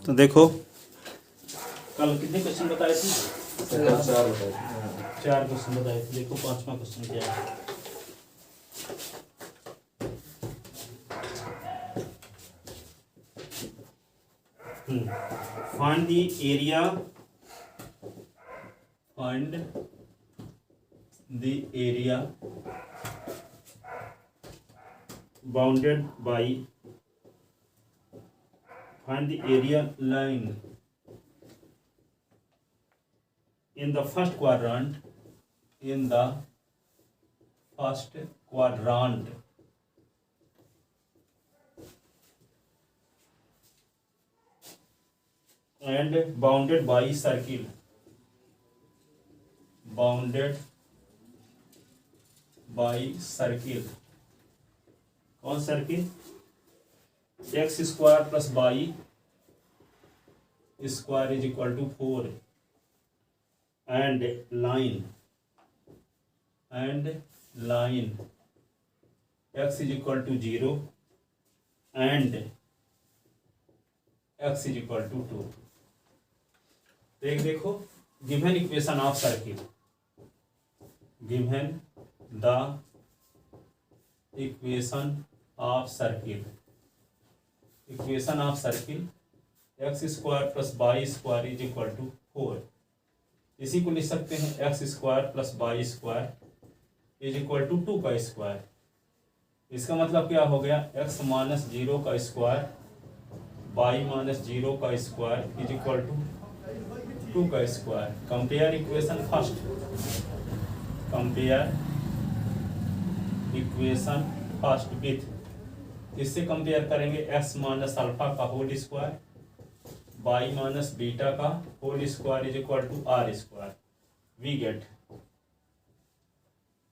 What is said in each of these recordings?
तो देखो कल कितने क्वेश्चन बताए थे? 4 बताए थे। 4 क्वेश्चन बताए थे। देखो 5वां क्वेश्चन क्या है। Find the area, find the area bounded by, find the area lying in the first quadrant, in the first quadrant and bounded by circle, bounded by circle. कौन circle? X square plus Y square is equal to 4 and line, x is equal to 0 and x is equal to 2। देखो given equation of circle, given the equation of circle, equation of circle x square plus Y square is equal to 4। इसी को लिख सकते हैं x square plus Y square is equal to 2 का square. इसका मतलब क्या हो गया? एक्स माइनस 0 का स्क्वायर वाई माइनस 0 का स्क्वायर इज इक्वल टू 2 का square. Compare equation first, compare equation first with, इससे कंपेयर करेंगे एक्स माइनस अल्फा का whole square Y minus beta का whole square is equal to are square. We get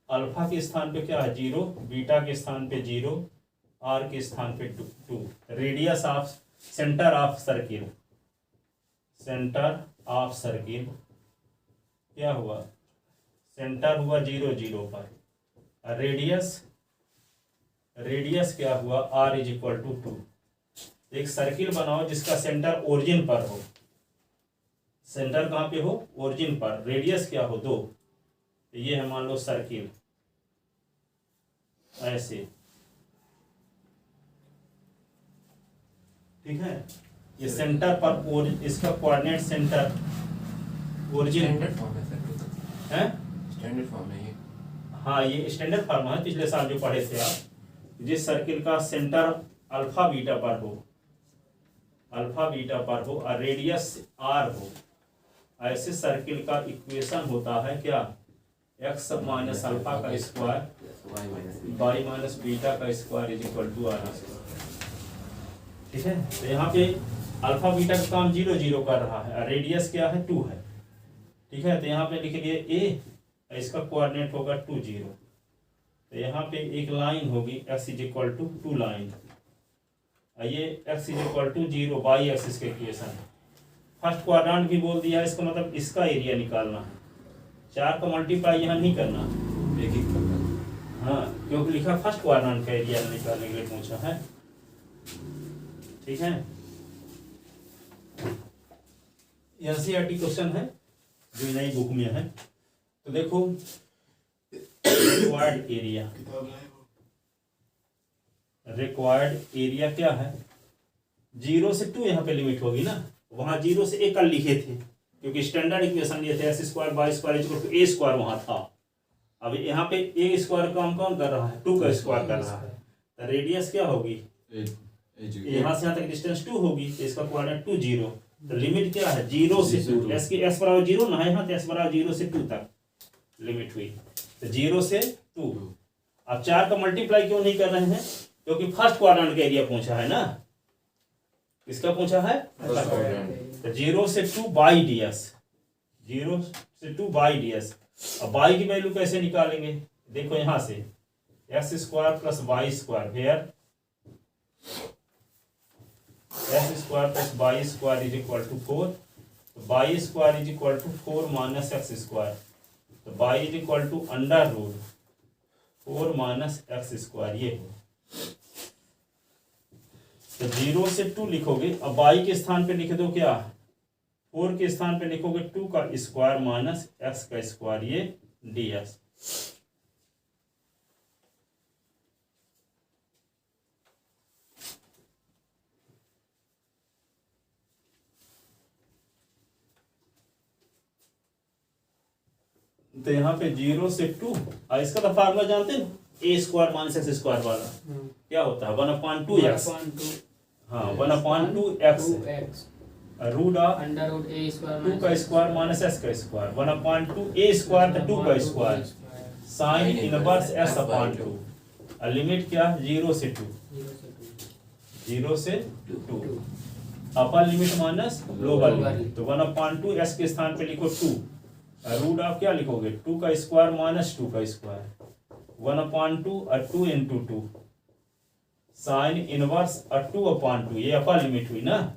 alpha के स्थान पे क्या है 0, बीटा के स्थान पे 0, आर के स्थान पे 2। Radius of centre of circle, centre of circle क्या हुआ? सेंटर हुआ 0 0 पर। रेडियस क्या हुआ? r is equal to 2। एक सर्किल बनाओ जिसका सेंटर ओरिजिन पर हो, सेंटर कहाँ पे हो? ओरिजिन पर। रेडियस क्या हो? 2। तो ये है मान लो सर्किल, ऐसे, ठीक है। ये सेंटर पर इसका कोऑर्डिनेट सेंटर ओरिजिन है, स्टैंडर्ड फॉर्म है ये। हाँ ये स्टैंडर्ड फॉर्म है, पिछले साल जो पढ़े थे आप। जिस सर्किल का सेंटर अल्फा बीटा पर हो, अल्फा बीटा पर हो और रेडियस आर हो, ऐसे सर्किल का इक्वेशन होता है क्या? एक्स माइनस अल्फा का स्क्वायर वाई माइनस बीटा का square is equal to are square. ठीक है, तो यहाँ पे अल्फा बीटा का काम 0 0 कर रहा है, रेडियस क्या है? 2 है। ठीक है, तो यहाँ पे लिख लिए ए, इसका कोऑर्डिनेट होगा 2 0। तो यहाँ पे एक लाइन होगी x is equal to 2 line, ये x is equal to 0 y axis के इक्वेशन। फर्स्ट क्वाड्रेंट भी बोल दिया, इसका मतलब इसका एरिया निकालना है। 4 का मल्टीप्लाई यहाँ नहीं करना, एक एक करना। हाँ, क्योंकि लिखा फर्स्ट क्वाड्रेंट का एरिया निकालने के लिए पूछा है। ठीक है, एनसीईआरटी क्वेश्चन है जो नई बुक में है। तो देखो रिक्वायर्ड एरिया, रिक्वायर्ड एरिया क्या है? 0 से 2 यहाँ पे लिमिट होगी ना, वहां 0 से 1 कल लिखे थे क्योंकि स्टैंडर्ड इक्वेशन लिए थे x square y square equal to a square वहां था। अब यहाँ पे ए स्क्वायर काम कौन कर रहा है? 2 का स्क्वायर कर रहा है। तो रेडियस क्या होगी? यहाँ से यहाँ तक डिस्टेंस 2 होगी, तो इसका कोऑर्डिनेट 2 0। तो लिमिट क्या है? 0 से 2। एस के एस बराबर 0 ना है, यहाँ तो एस बराबर 0 से 2 तक लिमिट हुई। तो 0 से 2। अब 4 का मल्टीप्लाई क्यों नहीं कर रहे हैं? क्योंकि फर्स्ट क्वाड्रेंट का एरिया पूछा है ना। किसका पूछा है? तो 0 से 2 बाई डी एस, 0 से 2 बाई डी एस। अब बाई की वैल्यू कैसे निकालेंगे? देखो यहां से X square plus Y square, where X square plus Y square is equal to 4। तो Y square is equal to 4 minus x square. तो Y is equal to under root 4 minus x square. ये हो तो 0 से 2 लिखोगे, अब by के स्थान पे लिख दो क्या, 4 के स्थान पे लिखोगे 2 का स्क्वायर माइनस एक्स का स्क्वायर, ये ds। तो यहाँ पे 0 से 2, और इसका तो फार्मूला जानते हैं, a square minus x square वाला क्या होता है, 1/2x। हाँ 1/2x root of under root a square 2 का स्क्वायर माइनस एस का स्क्वायर, 1/2 ए स्क्वायर तो 2 का square sine inverse s upon 2। और लिमिट क्या, 0 से 2, 0 से 2, upper limit minus lower limit. तो 1/2 एस के स्थान पे लिखो 2, रूट ऑफ क्या लिखोगे, 2 का स्क्वायर माइनस 2 का स्क्वायर, 1/2 और 2 into 2 साइन इनवर्स और 2/2, ये अपर लिमिट हुई ना,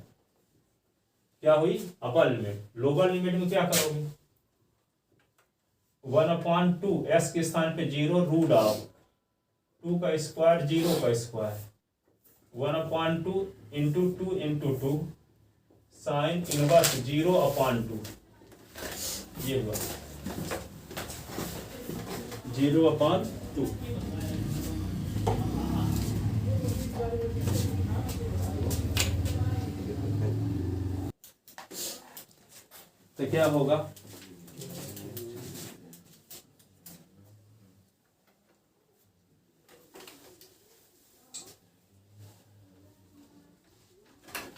क्या हुई अपर लिमिट। लोअर लिमिट में क्या करोगे, 1/2 एस के स्थान पे 0, रूट ऑफ 2 का स्क्वायर 0 का square, 1/2 into 2 into 2 sine inverse 0/2, ये हुआ 0/2। तो क्या होगा,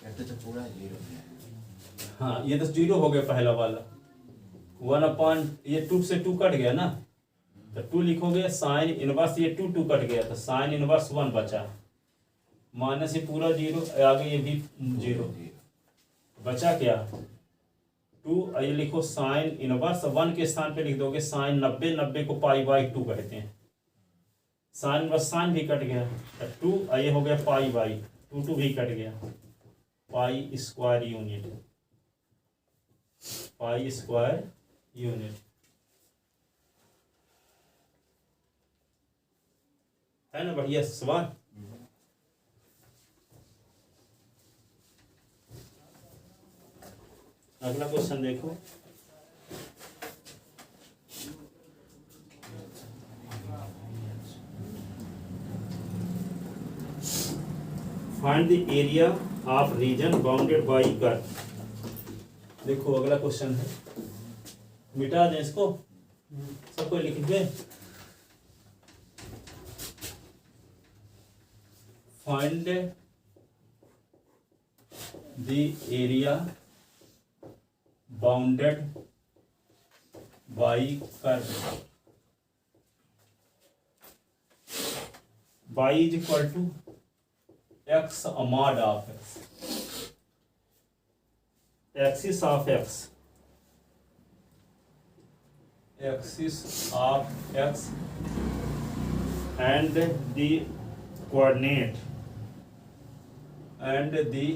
कहते तो पूरा 0 है। हाँ ये तो 0 हो गया पहला वाला, 1/, ये 2 से 2 कट गया ना, तो 2 लिखोगे साइन इनवर्स, ये 2 कट गया तो साइन इनवर्स 1 बचा, माइनस ये पूरा 0, आगे ये भी 0 बचा क्या 2, ये लिखो साइन इनवर्स 1 के स्थान पे लिख दोगे साइन 90, 90 को π/2 कहते हैं, साइन इनवर्स साइन भी कट गया तो 2, ये हो गया π/2, 2 भी कट गया, pi square unit, pi square unit है ना, बढ़िया सवाल। अगला क्वेश्चन देखो, find the area of region bounded by curve. देखो अगला क्वेश्चन है, मिटा दें इसको, सबको लिख दें। Find the area bounded by curve, y is equal to x mod of x, axis of x, axis of x and the coordinate, and the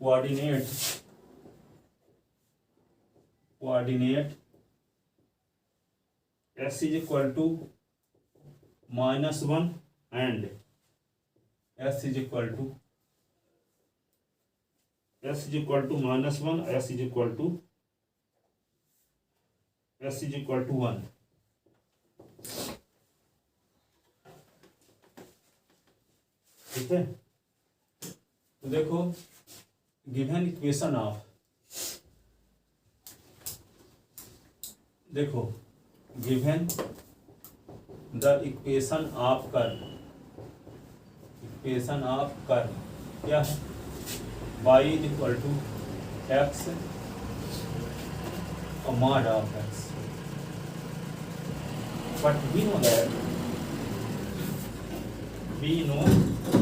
coordinate x is equal to -1 and s is equal to -1, s is equal to 1। ठीक है, तो देखो given equation of, देखो given the equation of curve, equation of curve क्या है, y is equal to x mod of x, but we know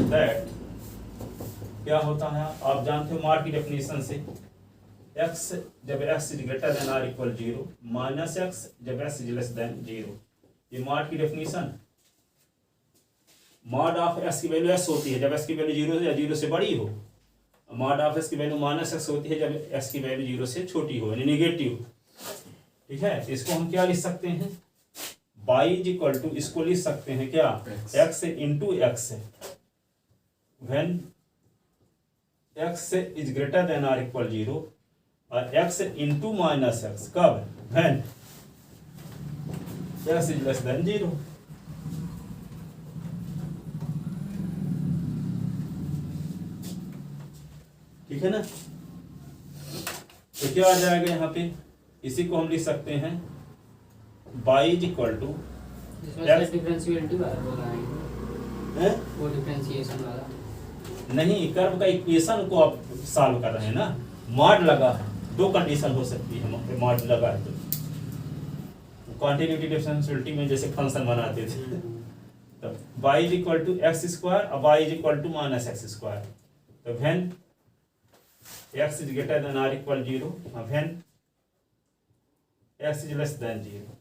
that क्या होता है, आप जानते हो mod की डेफिनेशन से, x जब x is greater than or equal 0, minus x जब x इज लेस देन 0, ये mod की डेफिनेशन। मॉड ऑफ s की वैल्यू s होती है जब s की वैल्यू 0 या 0 से बड़ी हो, मॉड ऑफ s की वैल्यू -x होती है जब s की वैल्यू 0 से छोटी हो, यानी नेगेटिव। ठीक है, इसको हम क्या लिख सकते हैं, y इज इक्वल टू, इसको लिख सकते हैं क्या, x into x, when x is greater than or equal 0 और x इंटू माइनस एक्स कब? When x is less than 0। ठीक है ना? तो क्या आ जाएगा यहाँ पे? इसी को हम लिख सकते हैं y is equal to differentiability वाला है वो डिफरेंशिएशन वाला नहीं, कर्व का इक्वेशन को आप सॉल्व कर रहे हैं ना। मॉड लगा है, दो कंडीशन हो सकती है मॉड लगा है तो। कॉन्टिन्यूटी डिफरेंशिएबिलिटी में जैसे फंक्शन बनाते थे तो y is equal to x square और y is equal to minus x square. तो when x is greater than or equal 0 और when x is less than 0।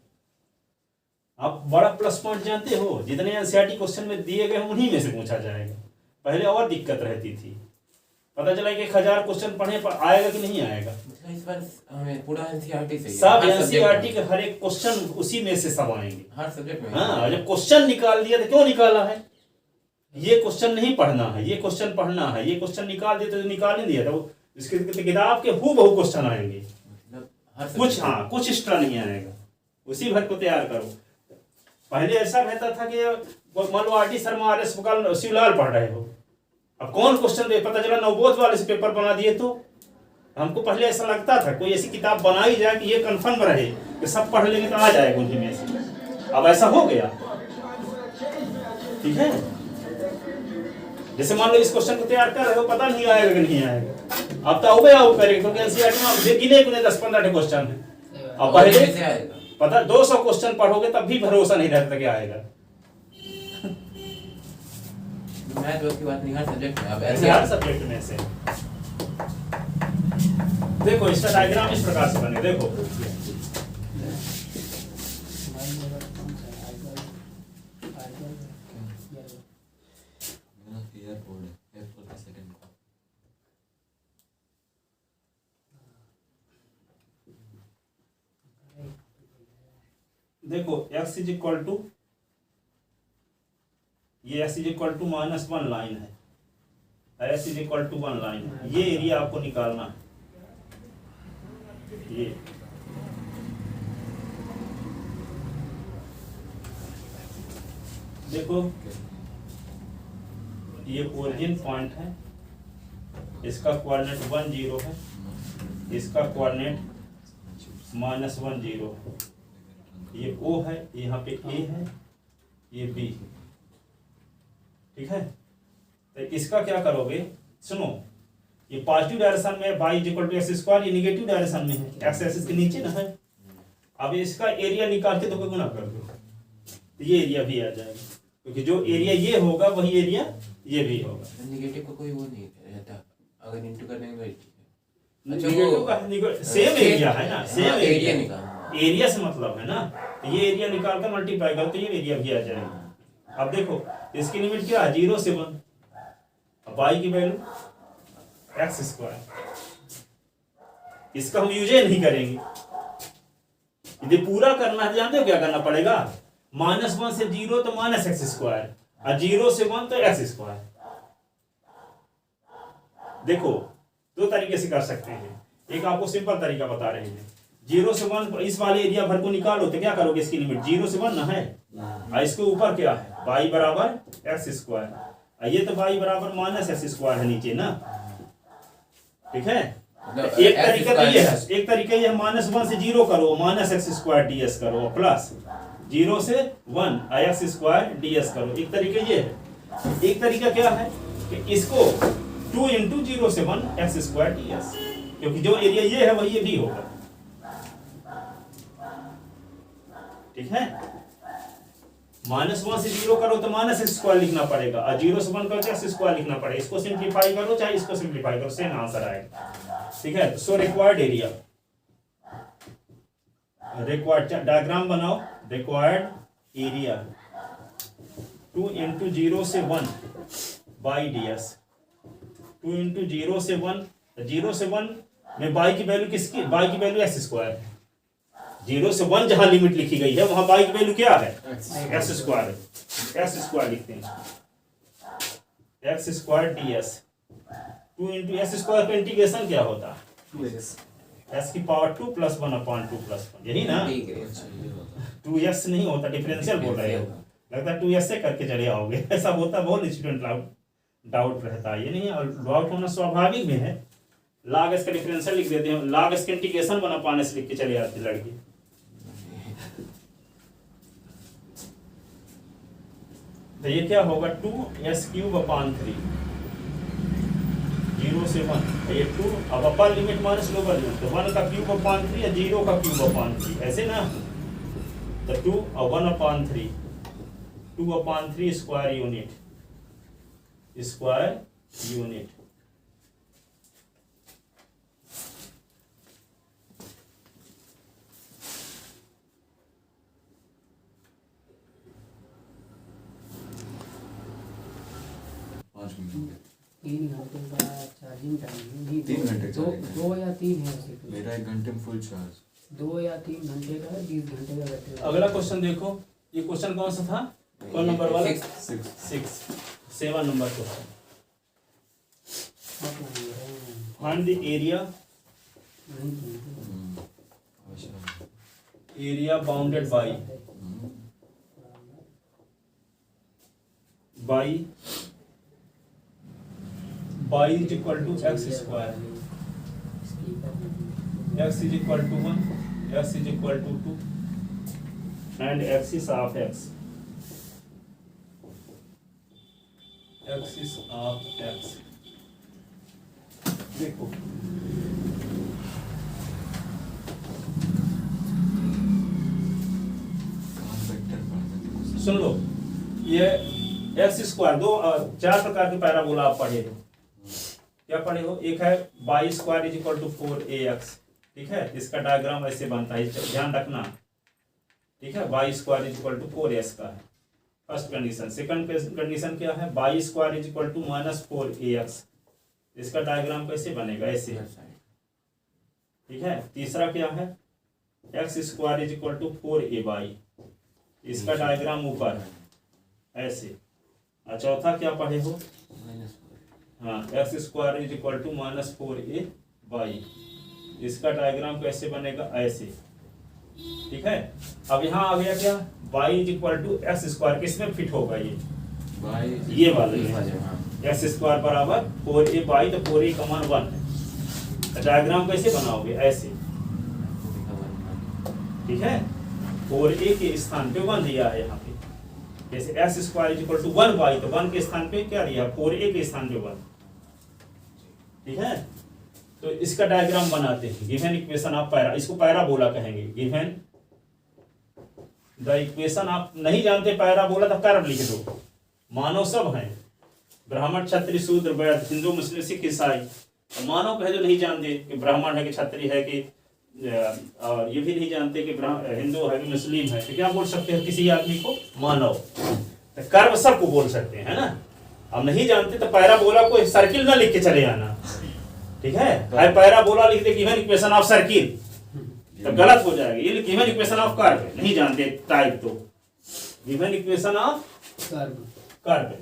आप बड़ा प्लस पॉइंट जानते हो, जितने एनसीईआरटी क्वेश्चन में दिए गए उन्हीं में से पूछा जाएगा। पहले और दिक्कत रहती थी, पता चला कि 1000 क्वेश्चन पढ़ने पर आएगा कि नहीं आएगा। मतलब इस बार हमें पूरा एनसीईआरटी से सब एनसीईआरटी के हर एक क्वेश्चन उसी में से सब आएंगे, हर सब्जेक्ट में। हाँ, जब क्वेश्चन निकाल दिया तो क्यों निकाला है? ये क्वेश्चन नहीं पढ़ना है, ये क्वेश्चन पढ़ना है, ये क्वेश्चन निकाल दिया तो निकाल नहीं दिया तो इसके किताब के हूबहू क्वेश्चन आएंगे। मतलब हर कुछ, हाँ, कुछ एक्स्ट्रा नहीं आएगा, उसी भर को तैयार करो। पहले ऐसा रहता था कि मान लो RT Sharma R S Shivlal पढ़ रहे हो, अब कौन क्वेश्चन दे, पता चला नवबोध वाले से पेपर बना दिए। तो हमको पहले ऐसा लगता था कोई ऐसी किताब बनाई जाए कि ये कंफर्म रहे कि सब पढ़ लेंगे तो आ जाएगा उन्हीं में से। अब ऐसा हो गया, ठीक है। जैसे मान लो इस क्वेश्चन को तैयार कर रहे हो, पता नहीं आएगा कि नहीं आएगा, अब तो आओ करेंगे क्योंकि एनसीईआरटी में गिने गुने 10-15 क्वेश्चन है। अब पहले पता 200 क्वेश्चन पढ़ोगे तब भी भरोसा नहीं रहता कि आएगा। मैथ की बात नहीं, हर सब्जेक्ट में। अब ऐसे हर सब्जेक्ट में से देखो, इसका डायग्राम इस प्रकार से बने, देखो देखो x इज इक्वल टू, ये x is equal to -1 line है, s is equal to 1 line है। ये एरिया आपको निकालना है, ये देखो ये ओरिजिन पॉइंट है, इसका कोऑर्डिनेट 1 0 है, इसका कोऑर्डिनेट -1 0 है। ये O है, यहाँ पे A है, ये B, ठीक है। तो इसका क्या करोगे, सुनो, ये पॉजिटिव डायरेक्शन में y is equal to x square, ये निगेटिव डायरेक्शन में है, एक्स एक्सिस के नीचे ना है। अब इसका एरिया निकाल के तो गुना कर दो, तो ये एरिया भी आ जाएगा, क्योंकि जो एरिया ये होगा वही एरिया ये भी होगा। नेगेटिव का कोई वो नहीं रहता, अगर इंटू करने में नेगेटिव का सेम एरिया है ना, सेम एरिया निकाल, एरिया से मतलब है ना, तो ये एरिया निकाल कर मल्टीप्लाई करो तो ये एरिया भी आ जाएगा। अब देखो इसकी लिमिट क्या है, 0 से 1, अब y की वैल्यू एक्स स्क्वायर, इसका हम यूज नहीं करेंगे। यदि पूरा करना है, जानते हो क्या करना पड़ेगा, -1 से 0 तो माइनस एक्स स्क्वायर, और 0 से 1 तो एक्स स्क्वायर। देखो दो तरीके से कर सकते हैं, एक आपको सिंपल तरीका बता रहे हैं। 0 से 1 इस वाले एरिया भर को निकालो तो क्या करोगे, इसकी लिमिट 0 से 1 ना है, और इसके ऊपर क्या है, y बराबर एक्स स्क्वायर, ये तो y बराबर माइनस एक्स स्क्वायर है नीचे ना, ठीक है। एक तरीका तो ये है, एक तरीका ये -1 से 0 करो, माइनस एक्स स्क्वायर ds करो, प्लस 0 से 1 एक्स स्क्वायर ds करो, एक तरीका ये है। एक तरीका क्या है कि इसको 2 × 0 से 1 एक्स स्क्वायर ds, क्योंकि जो एरिया ये है वही ये भी होगा, ठीक है। -1 से 0 करो तो माइनस एक्स स्क्वायर लिखना पड़ेगा, और 0 से 1 करो तो एक्स स्क्वायर लिखना पड़ेगा। इसको सिंप्लीफाई करो चाहे इसको सिंप्लीफाई करो, सेम आंसर आएगा, ठीक है। So required area, required diagram बनाओ, रिक्वायर्ड एरिया 2 × 0 से 1 बाई ds, 2 × 0 से 1, 0 से 1 में y की वैल्यू किसकी, y की वैल्यू एक्स स्क्वायर है। 0 से 1 जहां लिमिट लिखी गई है वहां y की वैल्यू क्या है, एक्स स्क्वायर, एक्स स्क्वायर लिखते हैं। X square D S, 2 into S square का इंटीग्रेशन क्या होता है 2x एस की पावर 2 प्लस 1/2 + 1, यही ना। ठीक है अच्छा ये होता 2s नहीं होता, डिफरेंशियल बोल रहे हो, लगता है 2s से करके चले आओगे ऐसा होता है, बहुत स्टूडेंट डाउट रहता है, ये नहीं है, और डाउट होना स्वाभाविक भी है। log s का डिफरेंशियल लिख देते हैं, log s का इंटीग्रेशन बना पाने से लिख के चले आते लड़के। तो ये क्या होगा 2s³ 0 से 1, ये 2, अब upper limit minus lower limit, तो 1 का क्यूब अपॉन 3 या 0 का क्यूब अपॉन 3, ऐसे ना। तो 2 और 1/3, 2/3 स्क्वायर यूनिट, पाँच मिनट हो गए 3 घंटे का चार्जिंग टाइम है। 3 घंटे दो चार्जिंग। 2 या 3 है वैसे तो। मेरा 1 घंटे में फुल चार्ज 2 या 3 घंटे का है, 20 घंटे का बैटरी। अगला क्वेश्चन देखो, ये क्वेश्चन कौन सा था, कौन नंबर वाला, 6 7 number question. Find the area bounded by is equal to x square, x is equal to 1, x is equal to 2 and axis of x, axis of x। देखो सुन लो, ये एक्स स्क्वायर 4 प्रकार के parabola आप पढ़े हो, क्या पढ़े हो, एक है y square is equal to 4ax, ठीक है, इसका डायग्राम ऐसे बनता है, ध्यान रखना, ठीक है, y square is equal to 4s का है फर्स्ट कंडीशन। सेकंड कंडीशन क्या है, y square is equal to -4ax, इसका डायग्राम कैसे बनेगा, ऐसे, ठीक है। तीसरा क्या है, x square is equal to 4ay, इसका डायग्राम ऊपर है ऐसे। और चौथा क्या पढ़े हो, हाँ, x square is equal to -4ay, इसका डायग्राम कैसे बनेगा, ऐसे, ठीक है। अब यहाँ आ गया क्या, y is equal to x square, किसमें फिट होगा ये वाले, एक्स स्क्वायर बराबर 4ay, तो 4a का मान 1 है, डायग्राम कैसे बनाओगे, ऐसे, ठीक है। 4a के स्थान पे 1 दिया है यहाँ पे, जैसे x square is equal to 1y, तो 1 के स्थान पे क्या दिया, 4a के स्थान पे 1, ठीक है। तो इसका डायग्राम बनाते हैं, गिवन इक्वेशन ऑफ पैरा, इसको पैराबोला कहेंगे, गिवन द इक्वेशन आप नहीं जानते पैराबोला तो कर्व लिख दो, मानव सब हैं, ब्राह्मण क्षत्रिय शूद्र वैश्य हिंदू मुस्लिम सिख ईसाई, मानव कहे जो नहीं जानते कि ब्राह्मण है कि क्षत्रिय है कि, और ये भी नहीं जानते कि हिंदू है कि मुस्लिम है, तो क्या बोल सकते हैं किसी आदमी को, मानव। तो कर्व सबको बोल सकते हैं, है ना। अब नहीं जानते तो पैराबोला को सर्किल ना लिख के चले आना, ठीक है, पैराबोला लिख they given equation of circle, तो गलत हो जाएगा, ये गिवन इक्वेशन ऑफ कर्व, नहीं जानते टाइप, तो given equation of curve,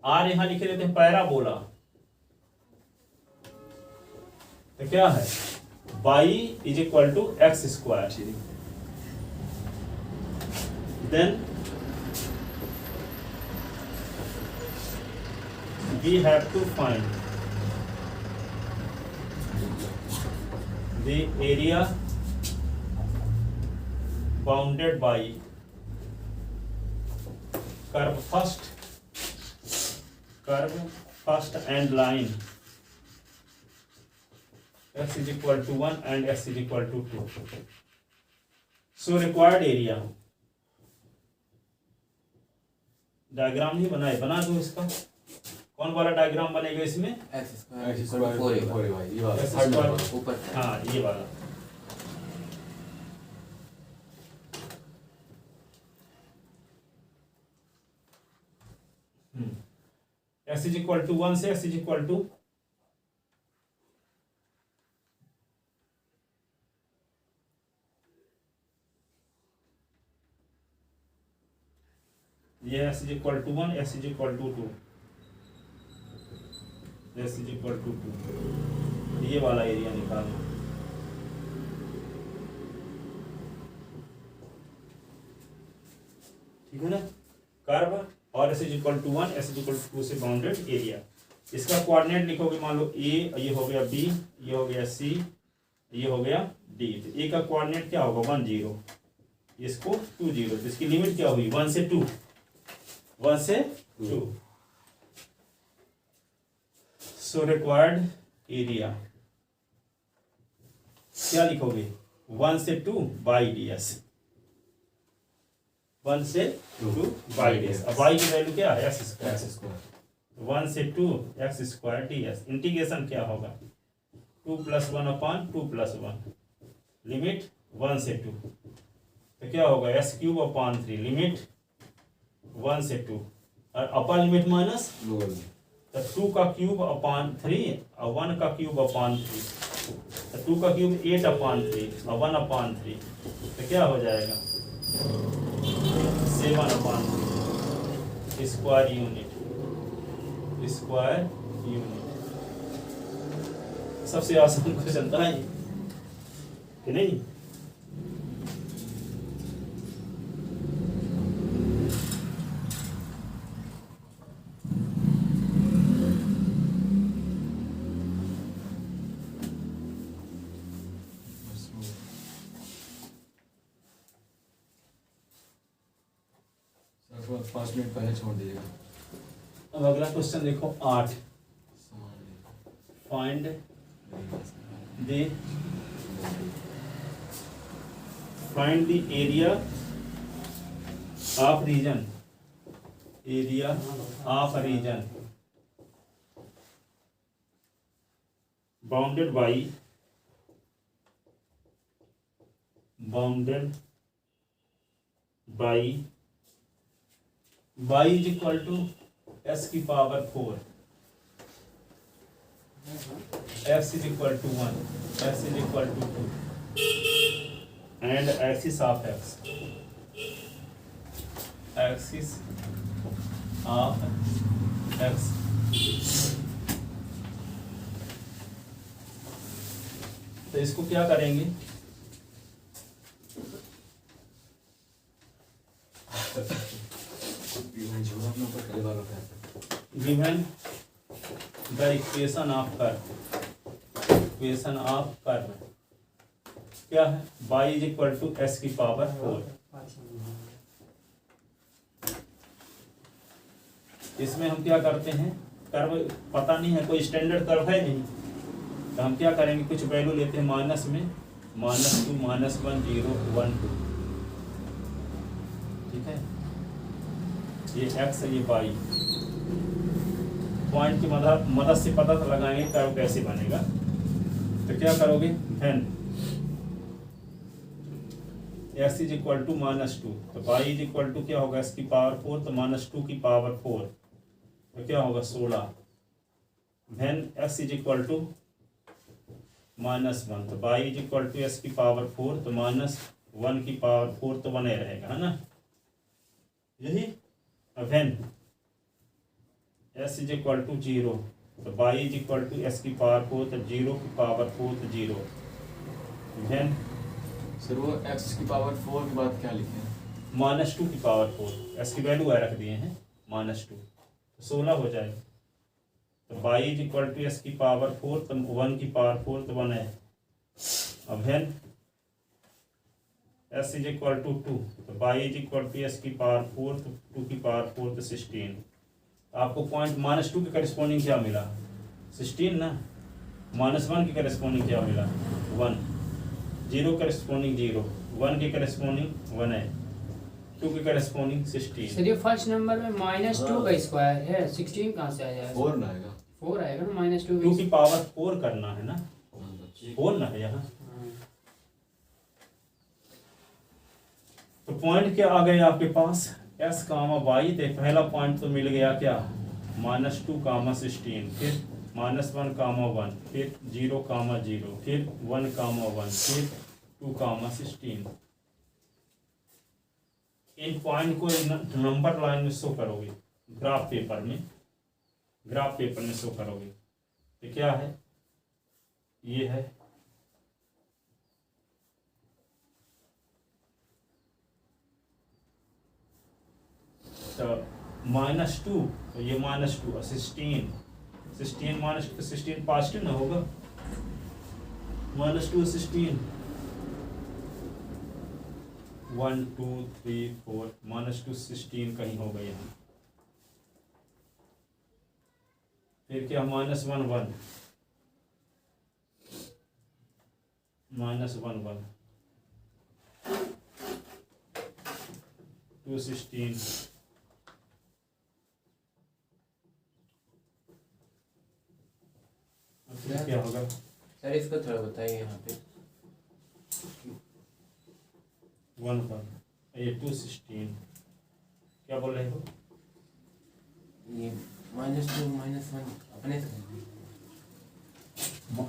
or यहां लिखे देते हैं पैराबोला, तो क्या है, y is equal to x square, then we have to find the area bounded by curve first and line x is equal to 1 and x is equal to 2. So required area, diagram नहीं बनाए, बना दो इसका, कौन वाला diagram बनेगा इसमें, x x square square 4ay, ये वाला X थर्ड स्क्वायर, नंबर। ऊपर हाँ ये वाला, x इज इक्वल टू 1 से x इज इक्वल टू 0 ये s is equal to 1, s is equal to 2, s is equal to 2, ये वाला एरिया निकालना। ठीक है ना, कर्व और s is equal to 1, s is equal to 2 से बाउंडेड एरिया। इसका कोऑर्डिनेट लिखोगे, मान लो a, ये हो गया b, ये हो गया c, ये हो गया d। तो a का कोऑर्डिनेट क्या होगा 1 0, इसको 2 0, तो इसकी लिमिट क्या हुई 1 से 2, 1 से 2। सो रिक्वायर्ड एरिया क्या लिखोगे 1 से 2 बाई ds, 1 से 2 बाई ds। अब y की वैल्यू क्या है x स्क्वायर, 1 से 2 x स्क्वायर ds। इंटीग्रेशन क्या होगा 2 + 1 अपान 2 + 1, लिमिट 1 से 2, तो क्या होगा s क्यूब अपान 3, लिमिट 1 से 2, और अपर लिमिट माइनस, तो 2 का क्यूब अपान 3 और 1 का क्यूब अपान 3, तो 2 का क्यूब 8 अपान 3 और 1 अपान 3, तो क्या हो जाएगा 7 अपान 3 स्क्वायर यूनिट, स्क्वायर यूनिट। सबसे आसान क्वेश्चन था ये कि नहीं। सर 5 मिनट पहले छोड़ दीजिएगा। अब अगला क्वेश्चन देखो 8, find the area of region, area of region bounded by y is equal to s की power 4, x is equal to 1, s is equal to 2, and axis of x, axis of x। तो इसको क्या करेंगे, given the equation of curve, equation of curve क्या है y is equal to s की power 4। इसमें हम क्या करते हैं, कर्व पता नहीं है, कोई स्टैंडर्ड कर्व है नहीं, तो हम क्या करेंगे कुछ वैल्यू लेते हैं माइनस में, -2 -1 0 1 2, ठीक है, ये x है ये y। पॉइंट की मदद से पता लगाएंगे कर्व कैसे बनेगा। तो क्या करोगे धन x इज इक्वल टू -2, तो y इज इक्वल टू क्या होगा, s की पावर 4, तो -2 की पावर 4, तो क्या होगा 16। धन x इज इक्वल टू -1, तो y is equal to s की पावर 4, तो -1 की पावर 4, तो 1 रहेगा, है ना, यही। अब धन s इज इक्वल टू 0, तो y is equal to s की पावर 4, तो 0 की पावर 4, तो 0। धन सर वो x की पावर 4 के बाद क्या लिखे हैं, -2 की पावर 4, s की वैल्यू रख दिए हैं -2, तो 16 हो जाएगा। तो y is equal to s की पावर 4, तो 1 की पावर 4, तो 1 है। अब है s इज इक्वल टू 2, तो y is equal to s की पावर 4, तो 2 की पावर 4, तो 16। आपको पॉइंट -2 के करस्पॉन्डिंग क्या मिला 16 ना, -1 के करस्पॉन्डिंग क्या मिला 1, 0 करस्पॉन्डिंग 0, 1 के करस्पॉन्डिंग 1 है, 2 के करस्पॉन्डिंग 16। सर ये फर्स्ट नंबर में -2 का स्क्वायर है, 16 कहाँ से आ जाएगा, 4 ना आएगा, 4 आएगा ना, -2 2 की पावर 4 करना है ना, 4 ना है यहाँ। तो पॉइंट क्या आ गए आपके पास s कामा y, तो पहला पॉइंट तो मिल गया क्या -2 कामा 16, फिर -1 कामा 1, फिर 0 कामा 0, फिर 1 कामा 1, फिर 2 कामा 16। इन पॉइंट को नंबर लाइन में शो करोगे, ग्राफ पेपर में शो करोगे। तो क्या है, ये है तो -2, तो ये -2 16 -16 पॉजिटिव ना होगा, -2 16 1 2 3 4 -2 16 कहीं होगा यहाँ। फिर क्या -1 1 -1 2 16 फिर क्या होगा, सर इसको थोड़ा बताइए यहाँ पे। 1 ये 2 16 क्या बोल रहे हो, ये -2 -1 अपने से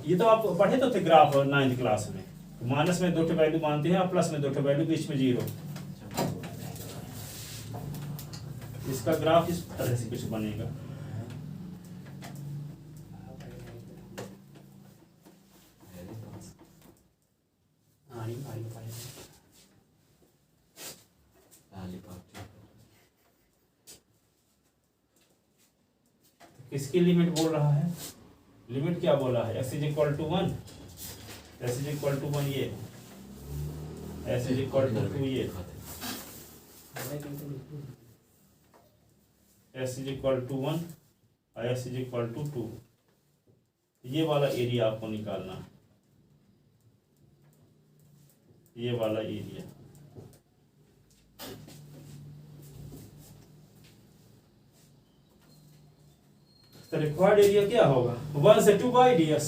ये तो आप पढ़े तो थे ग्राफ 9th क्लास में। माइनस में 2 वैल्यू मानते हैं और प्लस में 2 वैल्यू, बीच में 0। इसका ग्राफ इस तरह से कुछ बनेगा। किसकी लिमिट बोल रहा है, लिमिट क्या बोला है, x = 1, s = 1 ये, s = 2 ये, s = 1 और s = 2। ये वाला एरिया आपको निकालना है, ये वाला एरिया। तो रिक्वायर्ड एरिया क्या होगा, 1 से 2 बाई ds।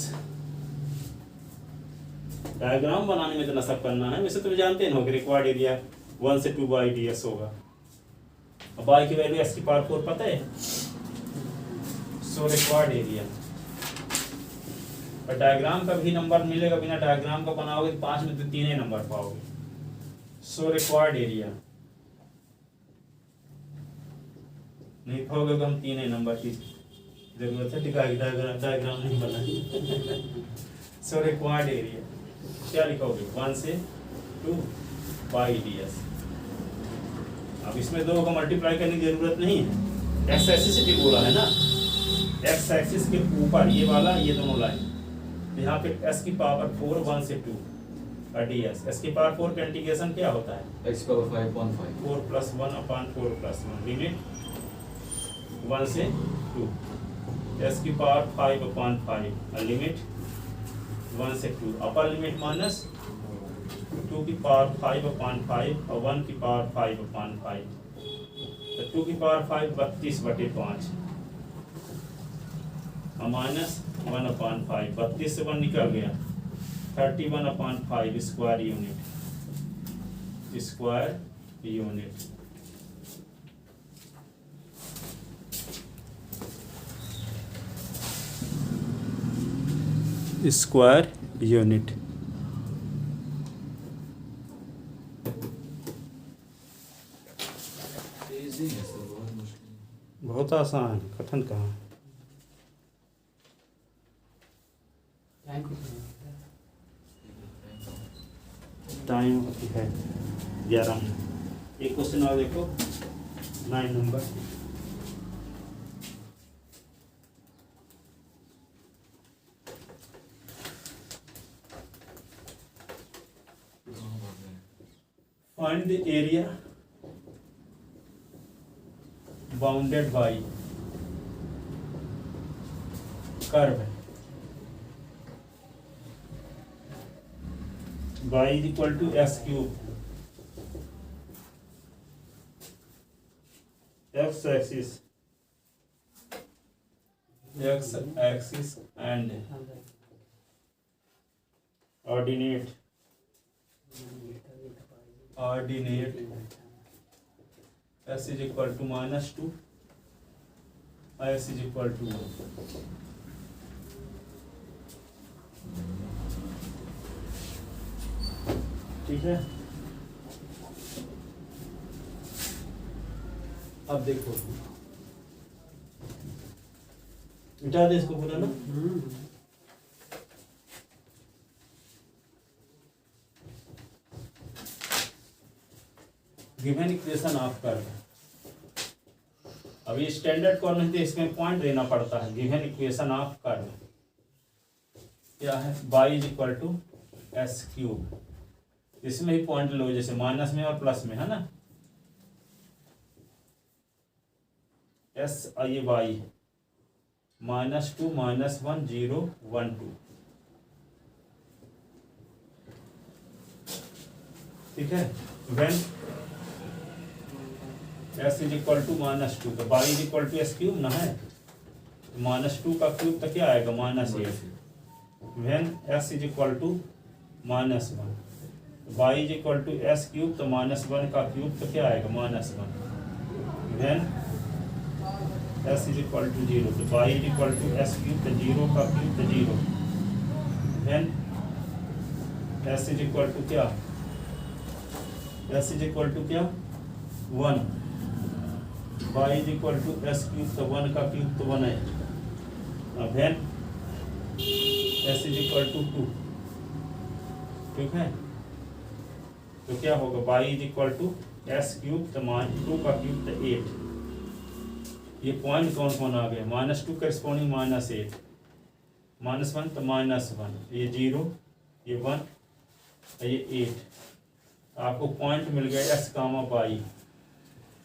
डायग्राम बनाने में तो सब करना है, वैसे तो जानते हैं रिक्वायर्ड एरिया 1 से 2 बाई ds होगा। अब y की वैल्यू s⁴ पता है, सो रिक्वायर्ड एरिया। और डायग्राम का भी नंबर मिलेगा, बिना डायग्राम का बनाओगे तो 5 में तो 3 ही नंबर पाओगे। सो रिक्वायर्ड एरिया नहीं पाओगे तो हम 3 ही नंबर की जरूरत है, डायग्राम नहीं बना। सो रिक्वायर्ड एरिया क्या लिखोगे, 1 से 2 बाई ds। अब इसमें 2 को मल्टीप्लाई करने की जरूरत नहीं है, एक्स एक्सिस भी बोला है ना, एक्स एक्सिस के ऊपर ये वाला, ये दोनों लाइन, यहाँ पे s⁴ 1 से 2 का ds। s⁴ का इंटीग्रेशन क्या होता है, x⁵ 5 4 + 1/4 + 1 लिमिट 1 से 2, s⁵ और लिमिट 1 से 2, अपर लिमिट माइनस 2⁵5/5 और 1⁵5/5। तो 2⁵5 32/5 और माइनस 1/5, 32 से 1 निकल गया, 31/5 square unit, square unit. Square unit. Easy है सर, बहुत मुश्किल नहीं। बहुत आसान, कठिन कहाँ। टाइम है 11 मिनट। एक क्वेश्चन और देखो, 9 number. Find the area bounded by curve y = s³, x axis and ordinate s = -2 s = 1। ठीक है। अब देखो मिटा दे इसको पूरा ना। गिवन इक्वेशन ऑफ कर दो। अभी स्टैंडर्ड कॉर्नर तो इसमें पॉइंट देना पड़ता है। गिवन इक्वेशन ऑफ कर क्या है, y is equal to s cube. इसमें ही पॉइंट लो, जैसे माइनस में और प्लस में है ना। एस ये y -2 -1 0 1 2, ठीक है। When s is equal to -2 तो y is equal to s cube ना है। -2 का क्यूब तो क्या आएगा, -8। When s is equal to -1 y is equal to s cube तो -1 का क्यूब तो क्या आएगा, -1। When s is equal to 0 तो y is equal to s cube तो 0 का क्यूब तो 0। When s is equal to क्या, s इज इक्वल टू क्या 1, y is equal to s cube तो 1 का क्यूब तो 1 है। अब when s is equal to 2, ठीक है। तो क्या होगा, y is equal to s cube तो 2 का क्यूब तो 8। ये पॉइंट कौन कौन आ गया, -2 करस्पॉन्डिंग -8, -1 तो -1, ये 0 ये 1 ये 8। आपको पॉइंट मिल गया s कामा y।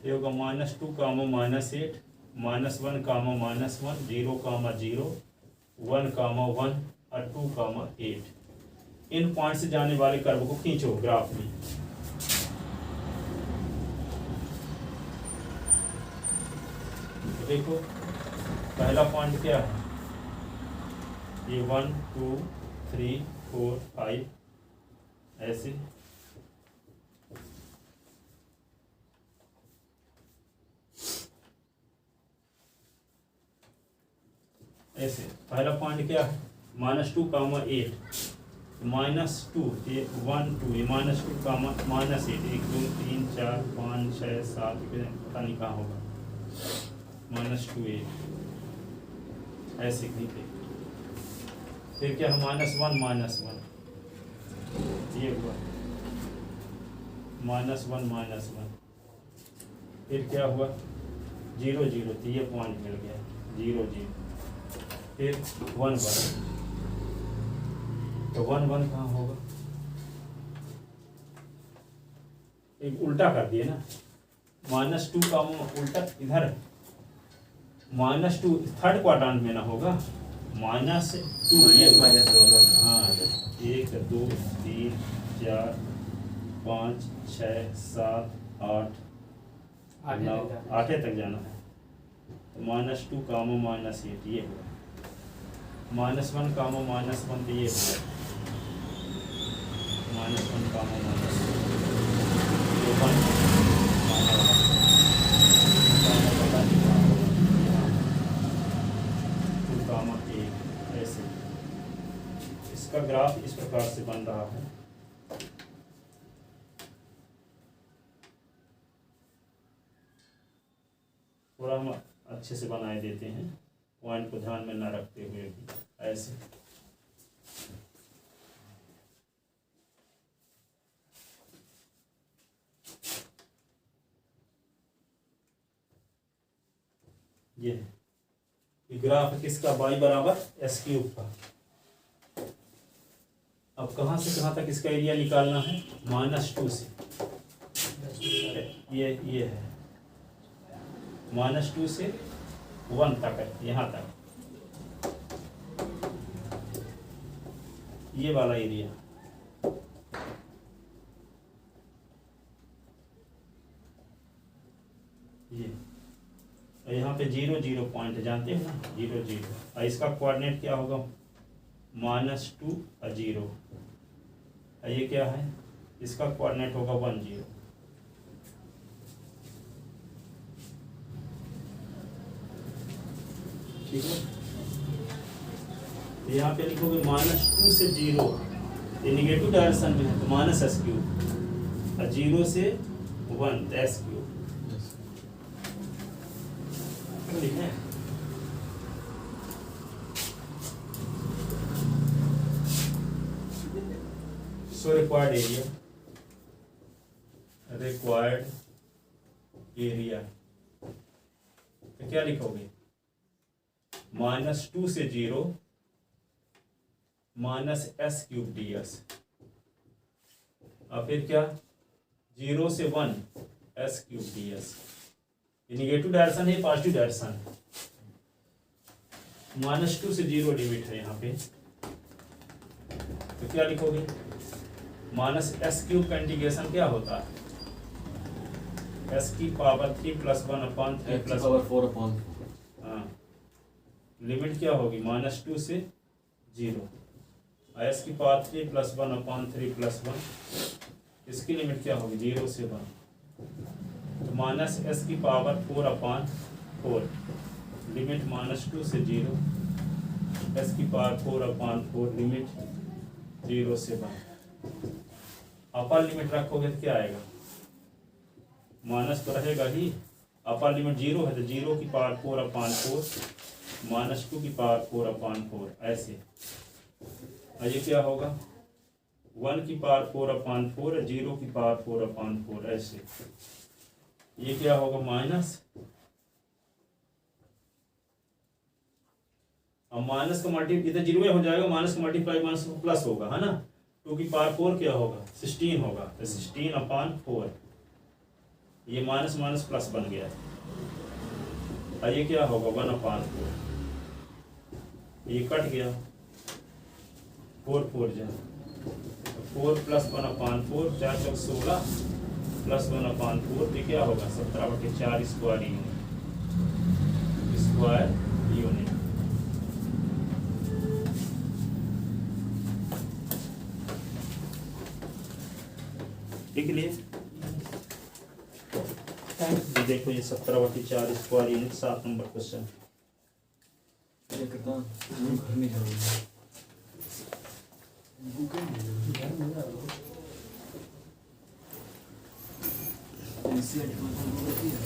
ये होगा -2 कामा -8 -1 कामा -1 0 कामा 0 1 कामा 1 और 2 कामा 8। इन पॉइंट से जाने वाले कर्व को खींचो ग्राफ में। देखो पहला पॉइंट क्या है, ये 1 2 3 4 5 ऐसे। ऐसे पहला पॉइंट क्या है, -2 कामा 8 -2 ये 1 2 ये -2 कामा -8 1 2 3 4 5 6 7 पता नहीं कहाँ होगा, -2 8 ऐसे खींचे। फिर क्या है, -1 ये हुआ -1 फिर क्या हुआ 0 0 तो ये पॉइंट मिल गया 0 0। फिर 1 1 तो 1 1 कहाँ होगा, एक उल्टा कर दिए ना, -2 का उल्टा इधर -2 थर्ड क्वाड्रेंट में ना होगा, -2 ये माइनस दोनों। हाँ 1 2 3 4 5 6 7 8 9 8 तक जाना है। तो -2 कामा -8 ये हुआ, -1 कामा -1 तो ये हुआ, -1 कामा -1 ऐसे। इसका ग्राफ इस प्रकार से बन रहा है। थोड़ा हम अच्छे से बनाए देते हैं, पॉइंट को ध्यान में न रखते हुए भी ऐसे। ये ग्राफ है किसका, y बराबर एस क्यूब का। अब कहाँ से कहाँ तक इसका एरिया निकालना है, -2 से ये है -2 से 1 तक है, यहाँ तक ये वाला एरिया। ये यहाँ पे 0 0 पॉइंट जानते हो ना, 0 0। और इसका कोऑर्डिनेट क्या होगा, -2 और 0। और ये क्या है, इसका कोऑर्डिनेट होगा 1 0। ठीक है, यहाँ पे लिखोगे -2 से 0, ये निगेटिव डायरेक्शन में है तो -s3, और 0 से 1 s3। तो लिखें सो रिक्वायर्ड एरिया तो क्या लिखोगे -2 से 0 -s³ ds और फिर क्या 0 से 1 s³ ds। ये निगेटिव डायरेक्शन है पॉजिटिव डायरेक्शन है। -2 से 0 लिमिट है यहाँ पे तो क्या लिखोगे -s³ का इंटीग्रेशन क्या होता है s की पावर 3 + 1/3 x की + पावर 4/4। हाँ लिमिट क्या होगी -2 से 0 s की पावर 3 + 1/3 + 1 इसकी लिमिट क्या होगी 0 से 1 तो -s की पावर 4/4 लिमिट -2 से 0 s की पावर 4/4 लिमिट 0 से 1 अपर लिमिट रखोगे तो क्या आएगा माइनस तो रहेगा ही। अपर लिमिट 0 है तो 0 की पावर 4/4 -2 की पावर 4/4 ऐसे। और ये क्या होगा 1 की पावर 4/4 0 की पावर 4/4 ऐसे। ये क्या होगा माइनस अब माइनस का मल्टीप्लाई इधर 0 हो जाएगा माइनस का मल्टीप्लाई माइनस प्लस होगा है ना 2 की पावर 4 क्या होगा 16 होगा तो 16/4 ये माइनस माइनस प्लस बन गया और ये क्या होगा 1/4 ये कट गया 4 4 जा 4 + 1/4 4 × 16 + 1/4 ये क्या होगा 17/4 स्क्वायर यूनिट। ठीक लिए ये देखो ये 17/4 स्क्वायर यूनिट 7 नंबर क्वेश्चन। ये करता घर नहीं जाऊंगा यार, एनसीईआरटी मतलब वो होती है